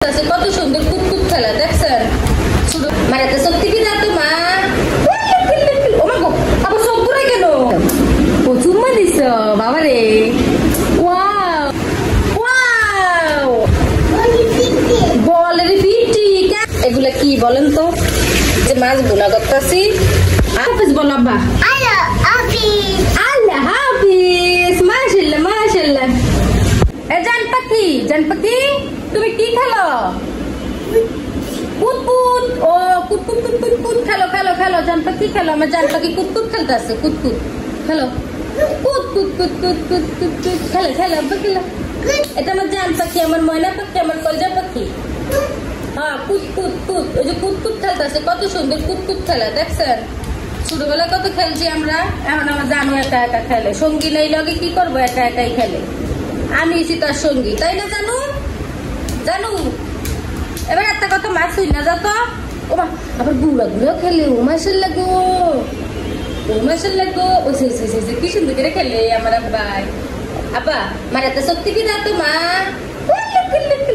কত সুন্দর কুতকুত খেলা দেখছেন মারাতে সত্যি কি না তো মা ও মা গো আবার সব পুরাই কেন ও চুম্মা দিছ বাবা রে ওয়াও ওয়াও বলের পিটি এগুলা কি বলেন তো যে মাছ বোনা করতেছি হাফিজ বল আব্বা আল্লাহ হাফিজ আল্লাহ হাফিজ মাশাআল্লাহ মাশাআল্লাহ এ জান পাখি তুমি কি খেলো কুতকুত ও কুতকুত কুতকুত খেলো খেলো খেলো জান পাখি খেলো আমার জান পাখি কুতকুত খেলতেছে কুতকুত খেলো কুতকুত কুতকুত কুতকুত খেলো খেলো খেলো এটা আমার জান পাখি আমার ময়না পাখি আমার কলজা পাখি হ্যাঁ কুতকুত কুত ওই যে কুতকুত খেলতেছে কত সুন্দর কুতকুত খেলা দেখছেন ছোটবেলায় কত খেলছি আমরা এখন আমার জানু একা একা খেলে সঙ্গী নেই লগে কি করবো একা একাই খেলে আমি এসি তার সঙ্গী তাই না জানু জানু এবার একটা কথা মাছ হই না যাতো ও মা আবার গুড়া গুড়া খেলে ও মাসের লাগো ও সে কি সুন্দর করে খেলে আমার আব্বাই আব্বা মারাতে সত্যি কি যাতো মা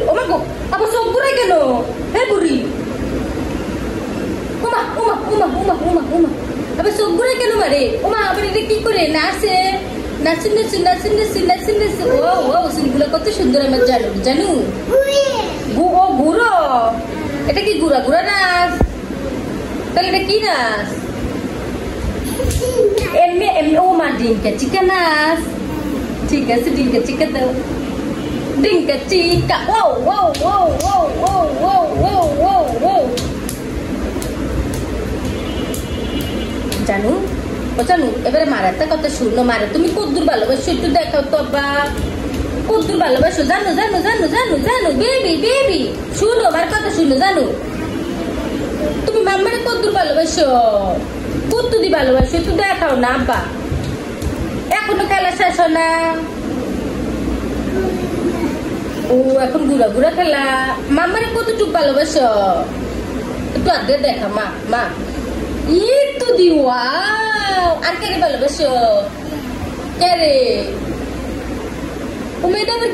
ও মা গো আবার সব বুড়াই কেন হ্যাঁ বুড়ি ওমা ওমা ওমা ওমা ওমা ওমা আবার সব বুড়াই কেন মারে ওমা আবার এটা কি করে নাচে নাচি ও সিনগুলো কত সুন্দর আমার জানু ও গুড়ো এটা কি গুড়া গুড়া নাচ তাহলে এটা কি নাচ এমনি এমনি ও মা ডিঙ্কা চিকা নাচ ঠিক আছে ডিঙ্কা চিকা দাও ডিঙ্কা চিকা ও ও ও ও ও ও ও ও ও জানু এবারে মারাতে কথা শুনো মারে তুমি কদ্দুর ভালোবাসো একটু দেখাও তো আব্বা কদ্দুর ভালোবাসো জানো বেবি শুনো আমার কথা শুনো জানো তুমি মাম্মারে কদ্দুর ভালোবাসো কদ্দুরি ভালোবাসো একটু দেখাও না আব্বা এখনো খেলা শেষ হয় না ও এখন গুড়া গুড়া খেলা মাম্মারে কতটুকু ভালোবাসো একটু আগে দেখা মা itu di wow আর কে ভালোবাসো কে রে তুমি এটা আবার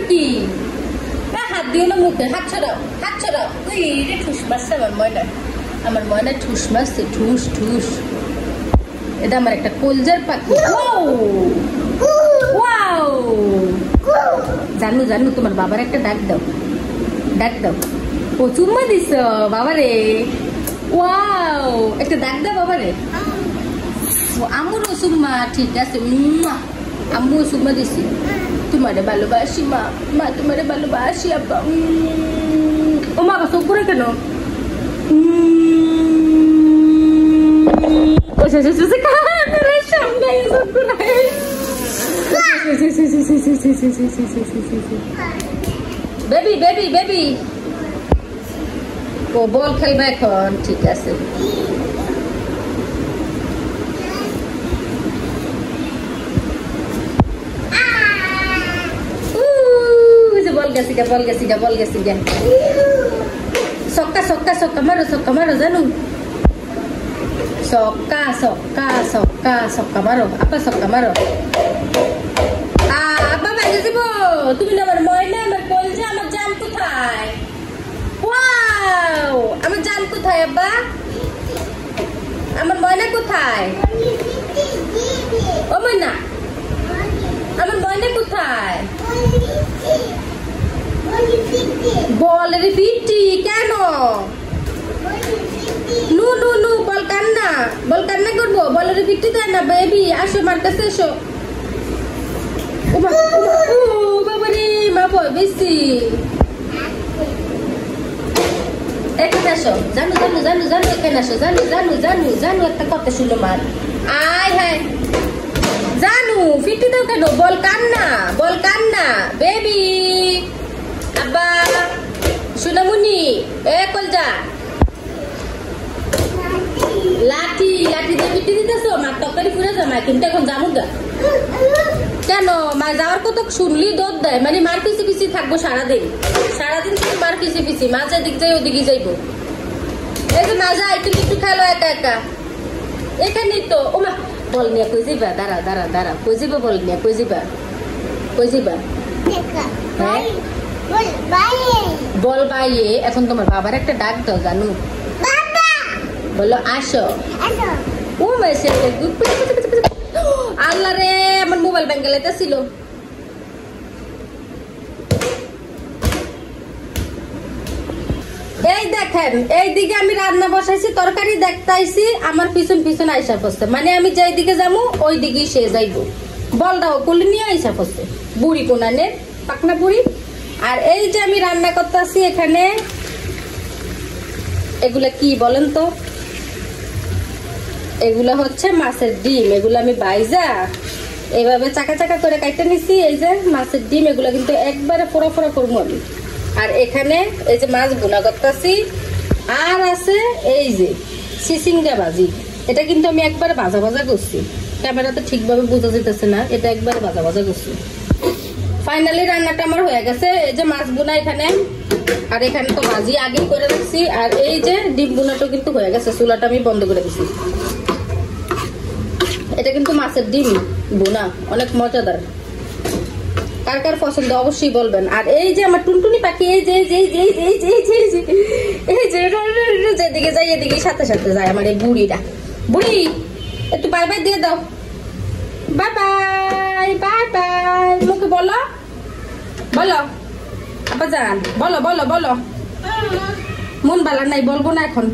কি হাত দিও না মুখে হাত ছড়াও ওই রে ঠুস মারছে আমার ময়না ঠুস মারছে ঠুস এটা আমার একটা কলজার পাখি ওয়াও জানু তোমার বাবার একটা ডাক দাও ও চুম্মা দিছ বাবারে ওয়াও একটা ডাক দাও বাবারে আম্মুরও সুম্মা ঠিক আছে আম্মু সুম্মা দিছি তোমারে ভালোবাসি মা তোমারে ভালোবাসি আব্বা ও মা সব করে কেন বেবি ও বল খেলবে এখন ঠিক আছে বল গেছি গা সক্কা মারো জানু সক্কা মারো আপা সক্কা মারো আব্বা বাইরে দিব তুমি না আমার ময়না আমার কলজা আমার জান কোথায় ওয়াও আমার জান কোথায় আব্বা আমার ময়না কোথায় ও ময়না আমার ময়না কোথায় বলের পিটি কেন নু বল কান্না করবো বলের পিটি দেয় না বেবি আসো আমার কাছে এসো ও বাবা রে মা ভয় বেশি এখানে আসো জানু এখানে আসো জানু একটা কথা শুনো মার আয় হ্যাঁ জানু ফিটি দাও কেন বল কান্না বেবি আব্বা সোনামুনি এ কলজা লাঠি দিয়ে ফিটি দিতেছো মার তরকারি পুরে জামা কিন্তু এখন জামু গা কেন মা যাওয়ার কথা শুনলি দৌড় দেয় মানে মার পিছি থাকবো সারাদিন শুধু মার পিছি মা যেদিক যাই ওদিকে যাইবো এই যে না যাই তুমি একটু খেলো একা এখানেই তো ও মা বল নিয়ে কই যাইবা দাঁড়া কই যাইবা বল নিয়ে কই যাইবা হ্যাঁ বল ভাইয়ে এখন তোমার বাবার একটা ডাক দাও জানু বলো আসো ও মেসে আল্লাহ রে আমার মোবাইল ব্যাঙ্গালাইতে ছিল এই দেখেন এইদিকে আমি রান্না বসাইছি তরকারি দেখতাইছি আমার পিছন পিছন আইসা পড়ছে মানে আমি যেই দিকে যাবো ওই দিকেই সে যাইবো বলটাও কুলি নিয়ে আইসা পড়ছে বুড়ি কোনানের পাকনা বুড়ি আর এই যে আমি রান্না করতেছি এখানে এগুলা কি বলেন তো এগুলা হচ্ছে মাছের ডিম এগুলো আমি বাইজা এইভাবে চাকা চাকা করে কাটতে নিছি এই যে মাছের ডিম এগুলা কিন্তু একবারে ফোড়া ফোড়া করবো আমি আর এখানে এই যে মাছ ভুনা করতেছি আর আছে এই যে চিচিঙ্গা ভাজি এটা কিন্তু আমি একবারে ভাজা ভাজা করছি ক্যামেরাতে ঠিকভাবে বোঝা যেতেছে না এটা একবারে ভাজা ভাজা করছি ফাইনালি রান্নাটা আমার হয়ে গেছে এই যে মাছ ভুনা এখানে আর এখানে তো ভাজি আগেই করে রাখছি আর এই যে ডিম ভুনাটা কিন্তু হয়ে গেছে চুলাটা আমি বন্ধ করে দিছি এটা কিন্তু মাছের ডিম ভুনা অনেক মজাদার কার কার পছন্দ অবশ্যই বলবেন আর এই যে আমার টুনটুনি পাখি এই যে যেদিকে যাই এদিকে সাথে সাথে যায় আমার এই বুড়িটা বুড়ি একটু বাই বাই দিয়ে দাও বাই বাই বাই বাই মুখে বলো বলো আপা যান বলো বলো বলো মন ভালো নাই বলবো না এখন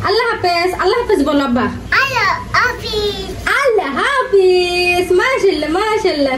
আল্লাহ হাফেজ বলো আব্বা আল্লাহ হাফিজ মাশাআল্লাহ মাশাআল্লাহ